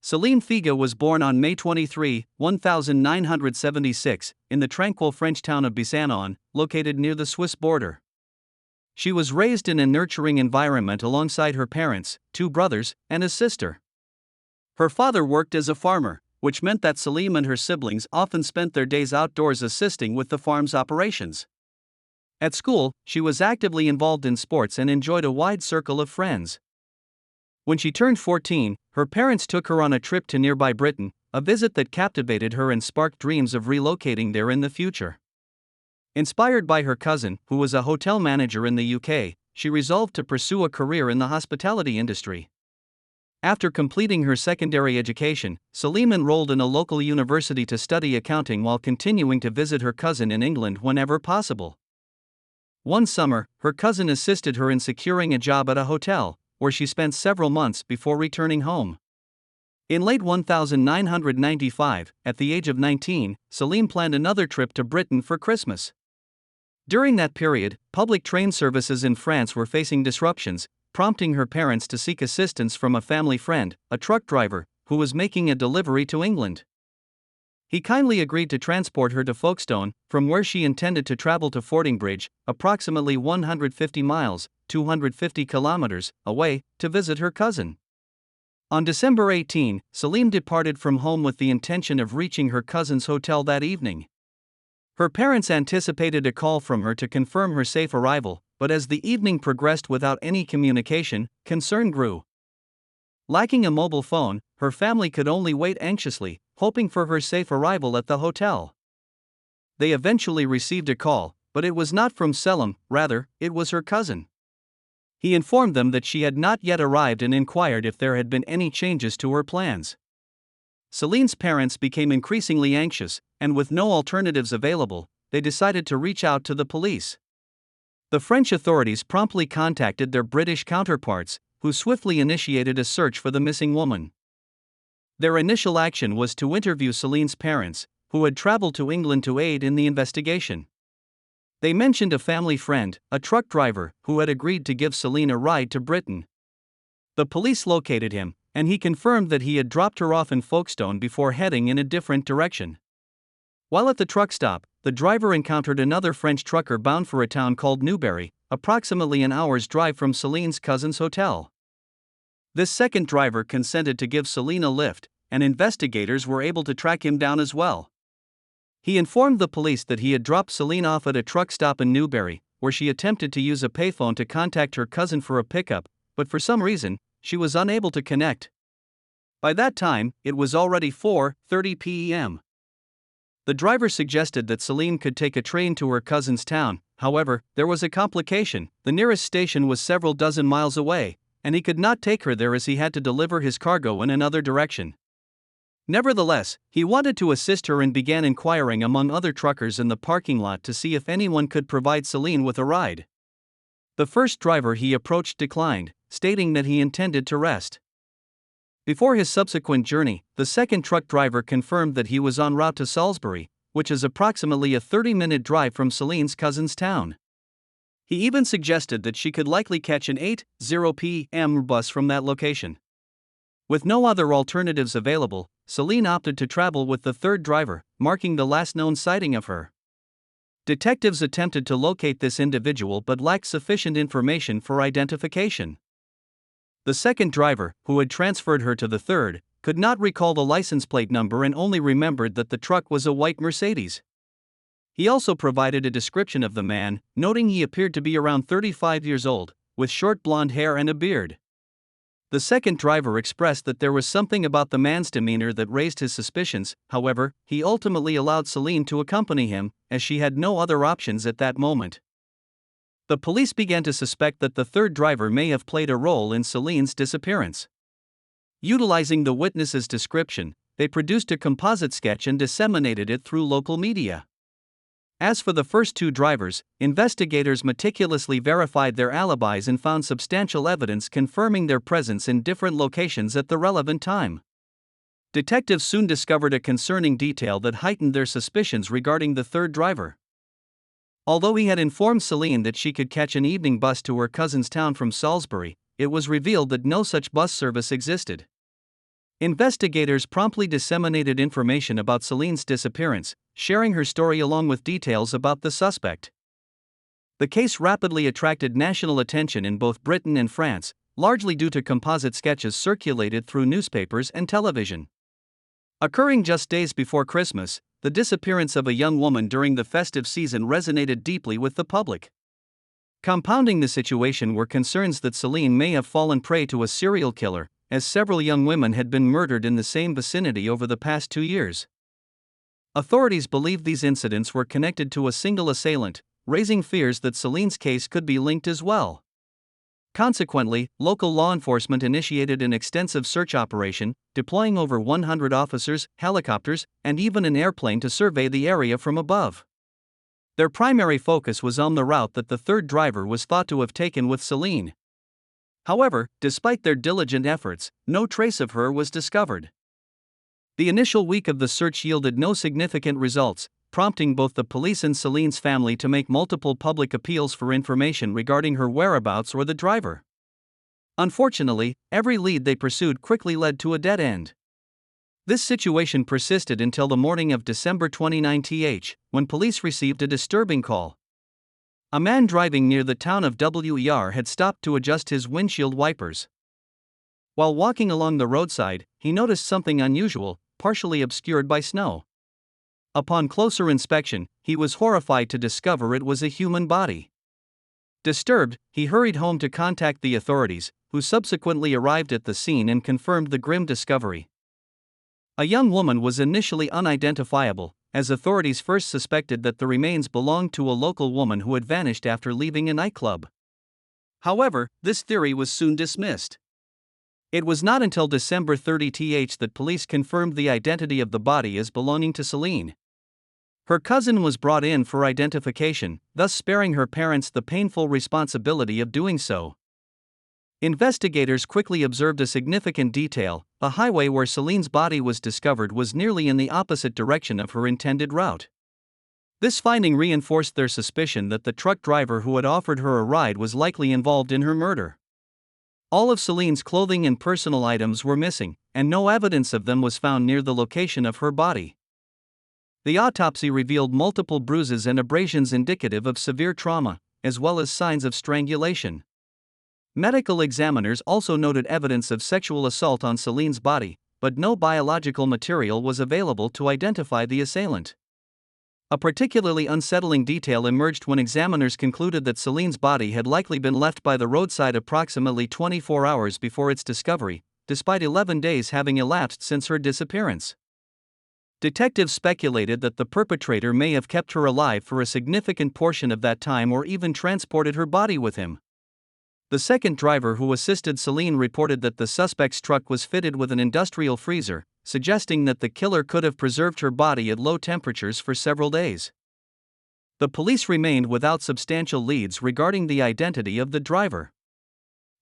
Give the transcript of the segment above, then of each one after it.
Céline Figa was born on May 23, 1976, in the tranquil French town of Bissanon, located near the Swiss border. She was raised in a nurturing environment alongside her parents, two brothers, and a sister. Her father worked as a farmer, which meant that Céline and her siblings often spent their days outdoors assisting with the farm's operations. At school, she was actively involved in sports and enjoyed a wide circle of friends. When she turned 14, her parents took her on a trip to nearby Britain, a visit that captivated her and sparked dreams of relocating there in the future. Inspired by her cousin, who was a hotel manager in the UK, she resolved to pursue a career in the hospitality industry. After completing her secondary education, Céline enrolled in a local university to study accounting while continuing to visit her cousin in England whenever possible. One summer, her cousin assisted her in securing a job at a hotel, where she spent several months before returning home. In late 1995, at the age of 19, Céline planned another trip to Britain for Christmas. During that period, public train services in France were facing disruptions, prompting her parents to seek assistance from a family friend, a truck driver, who was making a delivery to England. He kindly agreed to transport her to Folkestone, from where she intended to travel to Fordingbridge, approximately 150 miles, 250 kilometers, away, to visit her cousin. On December 18, Céline departed from home with the intention of reaching her cousin's hotel that evening. Her parents anticipated a call from her to confirm her safe arrival, but as the evening progressed without any communication, concern grew. Lacking a mobile phone, her family could only wait anxiously, hoping for her safe arrival at the hotel. They eventually received a call, but it was not from Céline, rather, it was her cousin. He informed them that she had not yet arrived and inquired if there had been any changes to her plans. Céline's parents became increasingly anxious, and with no alternatives available, they decided to reach out to the police. The French authorities promptly contacted their British counterparts, who swiftly initiated a search for the missing woman. Their initial action was to interview Céline's parents, who had traveled to England to aid in the investigation. They mentioned a family friend, a truck driver, who had agreed to give Céline a ride to Britain. The police located him, and he confirmed that he had dropped her off in Folkestone before heading in a different direction. While at the truck stop, the driver encountered another French trucker bound for a town called Newbury, approximately an hour's drive from Céline's cousin's hotel. This second driver consented to give Céline a lift, and investigators were able to track him down as well. He informed the police that he had dropped Céline off at a truck stop in Newbury, where she attempted to use a payphone to contact her cousin for a pickup, but for some reason, she was unable to connect. By that time, it was already 4:30 p.m. The driver suggested that Céline could take a train to her cousin's town. However, there was a complication. The nearest station was several dozen miles away, and he could not take her there as he had to deliver his cargo in another direction. Nevertheless, he wanted to assist her and began inquiring among other truckers in the parking lot to see if anyone could provide Céline with a ride. The first driver he approached declined, stating that he intended to rest. Before his subsequent journey, the second truck driver confirmed that he was en route to Salisbury, which is approximately a 30-minute drive from Céline's cousin's town. He even suggested that she could likely catch an 8:00 p.m. bus from that location. With no other alternatives available, Céline opted to travel with the third driver, marking the last known sighting of her. Detectives attempted to locate this individual but lacked sufficient information for identification. The second driver, who had transferred her to the third, could not recall the license plate number and only remembered that the truck was a white Mercedes. He also provided a description of the man, noting he appeared to be around 35 years old, with short blonde hair and a beard. The second driver expressed that there was something about the man's demeanor that raised his suspicions. However, he ultimately allowed Céline to accompany him, as she had no other options at that moment. The police began to suspect that the third driver may have played a role in Céline's disappearance. Utilizing the witness's description, they produced a composite sketch and disseminated it through local media. As for the first two drivers, investigators meticulously verified their alibis and found substantial evidence confirming their presence in different locations at the relevant time. Detectives soon discovered a concerning detail that heightened their suspicions regarding the third driver. Although he had informed Céline that she could catch an evening bus to her cousin's town from Salisbury, it was revealed that no such bus service existed. Investigators promptly disseminated information about Celine's disappearance, sharing her story along with details about the suspect. The case rapidly attracted national attention in both Britain and France, largely due to composite sketches circulated through newspapers and television. Occurring just days before Christmas, the disappearance of a young woman during the festive season resonated deeply with the public. Compounding the situation were concerns that Celine may have fallen prey to a serial killer, as several young women had been murdered in the same vicinity over the past 2 years. Authorities believed these incidents were connected to a single assailant, raising fears that Celine's case could be linked as well. Consequently, local law enforcement initiated an extensive search operation, deploying over 100 officers, helicopters, and even an airplane to survey the area from above. Their primary focus was on the route that the third driver was thought to have taken with Celine. However, despite their diligent efforts, no trace of her was discovered. The initial week of the search yielded no significant results, prompting both the police and Celine's family to make multiple public appeals for information regarding her whereabouts or the driver. Unfortunately, every lead they pursued quickly led to a dead end. This situation persisted until the morning of December 29th, when police received a disturbing call. A man driving near the town of Wer had stopped to adjust his windshield wipers. While walking along the roadside, he noticed something unusual, partially obscured by snow. Upon closer inspection, he was horrified to discover it was a human body. Disturbed, he hurried home to contact the authorities, who subsequently arrived at the scene and confirmed the grim discovery. A young woman was initially unidentifiable, as authorities first suspected that the remains belonged to a local woman who had vanished after leaving a nightclub. However, this theory was soon dismissed. It was not until December 30th that police confirmed the identity of the body as belonging to Celine. Her cousin was brought in for identification, thus sparing her parents the painful responsibility of doing so. Investigators quickly observed a significant detail: the highway where Celine's body was discovered was nearly in the opposite direction of her intended route. This finding reinforced their suspicion that the truck driver who had offered her a ride was likely involved in her murder. All of Celine's clothing and personal items were missing, and no evidence of them was found near the location of her body. The autopsy revealed multiple bruises and abrasions indicative of severe trauma, as well as signs of strangulation. Medical examiners also noted evidence of sexual assault on Celine's body, but no biological material was available to identify the assailant. A particularly unsettling detail emerged when examiners concluded that Celine's body had likely been left by the roadside approximately 24 hours before its discovery, despite 11 days having elapsed since her disappearance. Detectives speculated that the perpetrator may have kept her alive for a significant portion of that time or even transported her body with him. The second driver who assisted Celine reported that the suspect's truck was fitted with an industrial freezer, suggesting that the killer could have preserved her body at low temperatures for several days. The police remained without substantial leads regarding the identity of the driver.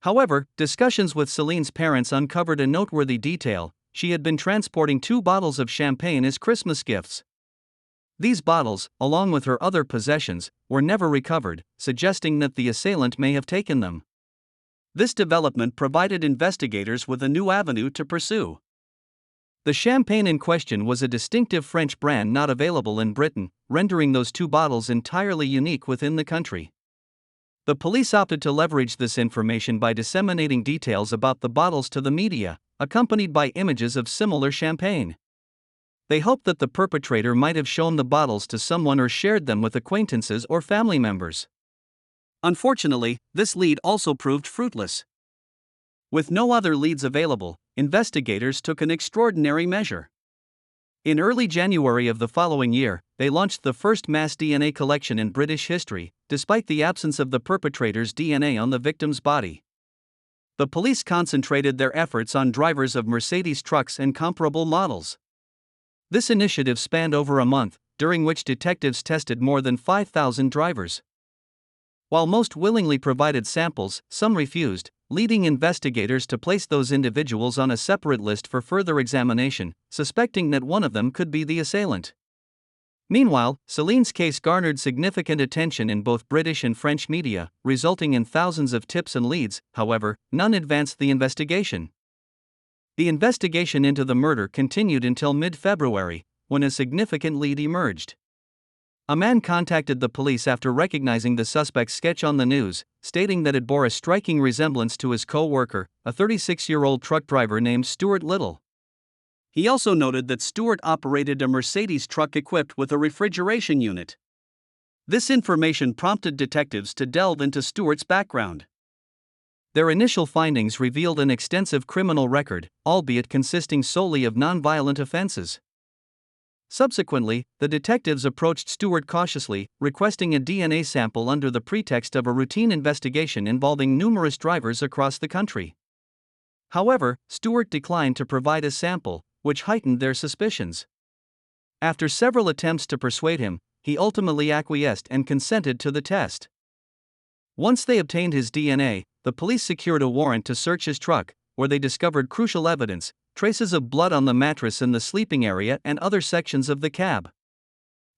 However, discussions with Celine's parents uncovered a noteworthy detail: she had been transporting 2 bottles of champagne as Christmas gifts. These bottles, along with her other possessions, were never recovered, suggesting that the assailant may have taken them. This development provided investigators with a new avenue to pursue. The champagne in question was a distinctive French brand not available in Britain, rendering those 2 bottles entirely unique within the country. The police opted to leverage this information by disseminating details about the bottles to the media, accompanied by images of similar champagne. They hoped that the perpetrator might have shown the bottles to someone or shared them with acquaintances or family members. Unfortunately, this lead also proved fruitless. With no other leads available, investigators took an extraordinary measure. In early January of the following year, they launched the first mass DNA collection in British history, despite the absence of the perpetrator's DNA on the victim's body. The police concentrated their efforts on drivers of Mercedes trucks and comparable models. This initiative spanned over a month, during which detectives tested more than 5,000 drivers. While most willingly provided samples, some refused, leading investigators to place those individuals on a separate list for further examination, suspecting that one of them could be the assailant. Meanwhile, Celine's case garnered significant attention in both British and French media, resulting in thousands of tips and leads. However, none advanced the investigation. The investigation into the murder continued until mid-February, when a significant lead emerged. A man contacted the police after recognizing the suspect's sketch on the news, stating that it bore a striking resemblance to his co-worker, a 36-year-old truck driver named Stuart Little. He also noted that Stuart operated a Mercedes truck equipped with a refrigeration unit. This information prompted detectives to delve into Stuart's background. Their initial findings revealed an extensive criminal record, albeit consisting solely of nonviolent offenses. Subsequently, the detectives approached Stuart cautiously, requesting a DNA sample under the pretext of a routine investigation involving numerous drivers across the country. However, Stuart declined to provide a sample, which heightened their suspicions. After several attempts to persuade him, he ultimately acquiesced and consented to the test. Once they obtained his DNA, the police secured a warrant to search his truck, where they discovered crucial evidence: traces of blood on the mattress in the sleeping area and other sections of the cab.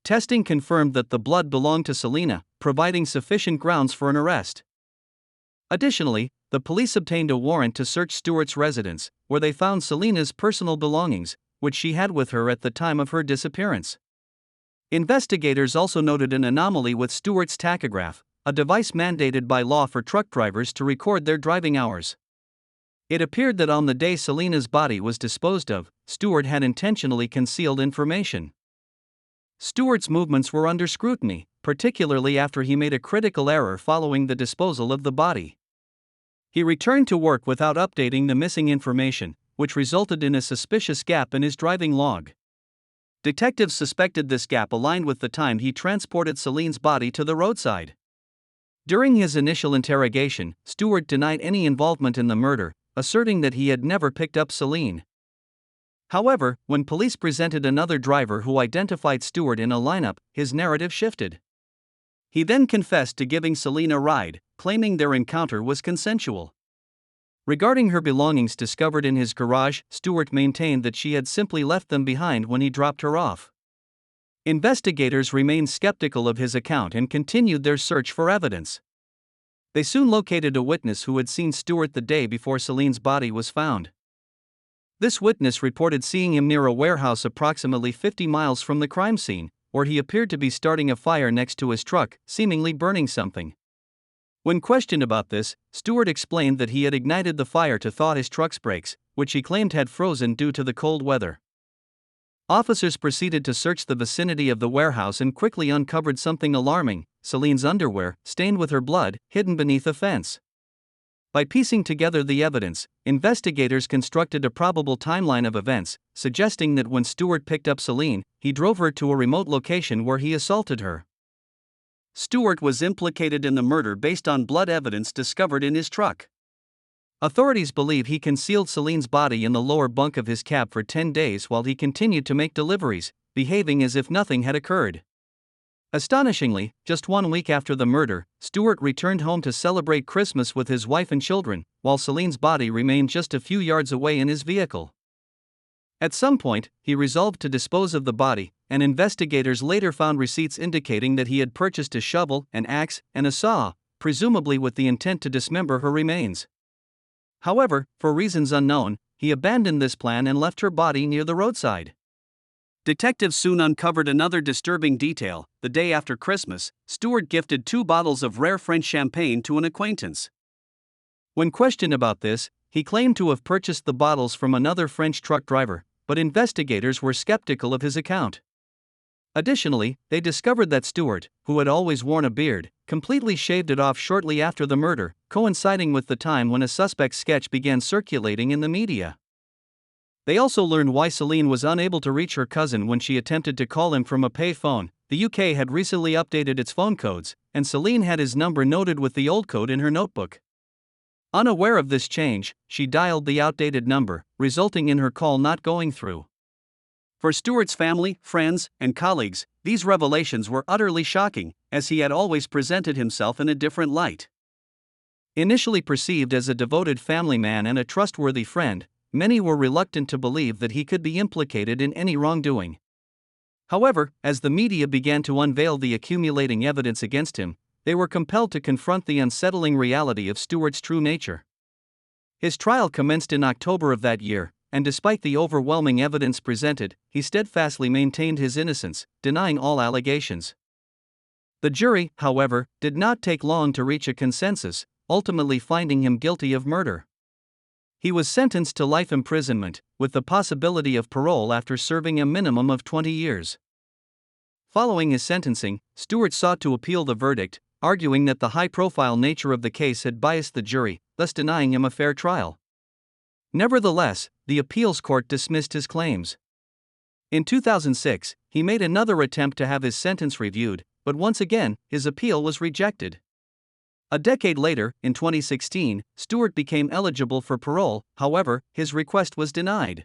Testing confirmed that the blood belonged to Selena, providing sufficient grounds for an arrest. Additionally, the police obtained a warrant to search Stuart's residence, where they found Selena's personal belongings, which she had with her at the time of her disappearance. Investigators also noted an anomaly with Stuart's tachograph, a device mandated by law for truck drivers to record their driving hours. It appeared that on the day Selena's body was disposed of, Stuart had intentionally concealed information. Stuart's movements were under scrutiny, particularly after he made a critical error following the disposal of the body. He returned to work without updating the missing information, which resulted in a suspicious gap in his driving log. Detectives suspected this gap aligned with the time he transported Selene's body to the roadside. During his initial interrogation, Stuart denied any involvement in the murder, asserting that he had never picked up Selene. However, when police presented another driver who identified Stuart in a lineup, his narrative shifted. He then confessed to giving Selene a ride, claiming their encounter was consensual. Regarding her belongings discovered in his garage, Stuart maintained that she had simply left them behind when he dropped her off. Investigators remained skeptical of his account and continued their search for evidence. They soon located a witness who had seen Stuart the day before Selene's body was found. This witness reported seeing him near a warehouse approximately 50 miles from the crime scene, where he appeared to be starting a fire next to his truck, seemingly burning something. When questioned about this, Stuart explained that he had ignited the fire to thaw his truck's brakes, which he claimed had frozen due to the cold weather. Officers proceeded to search the vicinity of the warehouse and quickly uncovered something alarming: Selene's underwear, stained with her blood, hidden beneath a fence. By piecing together the evidence, investigators constructed a probable timeline of events, suggesting that when Stuart picked up Selene, he drove her to a remote location where he assaulted her. Stuart was implicated in the murder based on blood evidence discovered in his truck. Authorities believe he concealed Selene's body in the lower bunk of his cab for 10 days while he continued to make deliveries, behaving as if nothing had occurred. Astonishingly, just 1 week after the murder, Stuart returned home to celebrate Christmas with his wife and children, while Selene's body remained just a few yards away in his vehicle. At some point, he resolved to dispose of the body, and investigators later found receipts indicating that he had purchased a shovel, an axe, and a saw, presumably with the intent to dismember her remains. However, for reasons unknown, he abandoned this plan and left her body near the roadside. Detectives soon uncovered another disturbing detail. The day after Christmas, Stuart gifted 2 bottles of rare French champagne to an acquaintance. When questioned about this, he claimed to have purchased the bottles from another French truck driver, but investigators were skeptical of his account. Additionally, they discovered that Stuart, who had always worn a beard, completely shaved it off shortly after the murder, coinciding with the time when a suspect's sketch began circulating in the media. They also learned why Selene was unable to reach her cousin when she attempted to call him from a pay phone. The UK had recently updated its phone codes, and Selene had his number noted with the old code in her notebook. Unaware of this change, she dialed the outdated number, resulting in her call not going through. For Stuart's family, friends, and colleagues, these revelations were utterly shocking, as he had always presented himself in a different light. Initially perceived as a devoted family man and a trustworthy friend, many were reluctant to believe that he could be implicated in any wrongdoing. However, as the media began to unveil the accumulating evidence against him, they were compelled to confront the unsettling reality of Stuart's true nature. His trial commenced in October of that year, and despite the overwhelming evidence presented, he steadfastly maintained his innocence, denying all allegations. The jury, however, did not take long to reach a consensus, ultimately finding him guilty of murder. He was sentenced to life imprisonment, with the possibility of parole after serving a minimum of 20 years. Following his sentencing, Stewart sought to appeal the verdict, arguing that the high-profile nature of the case had biased the jury, thus denying him a fair trial. Nevertheless, the appeals court dismissed his claims. In 2006, he made another attempt to have his sentence reviewed, but once again, his appeal was rejected. A decade later, in 2016, Stewart became eligible for parole, however, his request was denied.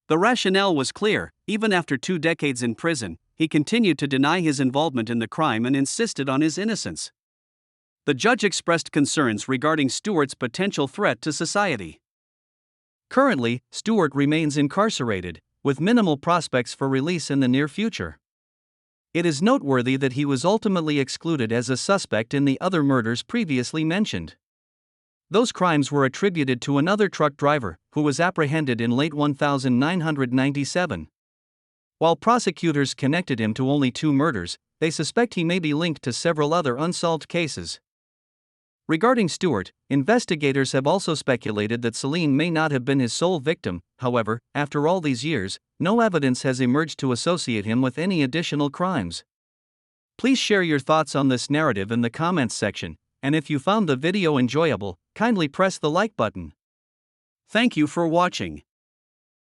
The rationale was clear: even after 2 decades in prison, he continued to deny his involvement in the crime and insisted on his innocence. The judge expressed concerns regarding Stewart's potential threat to society. Currently, Stewart remains incarcerated, with minimal prospects for release in the near future. It is noteworthy that he was ultimately excluded as a suspect in the other murders previously mentioned. Those crimes were attributed to another truck driver, who was apprehended in late 1997. While prosecutors connected him to only 2 murders, they suspect he may be linked to several other unsolved cases. Regarding Stewart, investigators have also speculated that Celine may not have been his sole victim. However, after all these years, no evidence has emerged to associate him with any additional crimes. Please share your thoughts on this narrative in the comments section, and if you found the video enjoyable, kindly press the like button. Thank you for watching.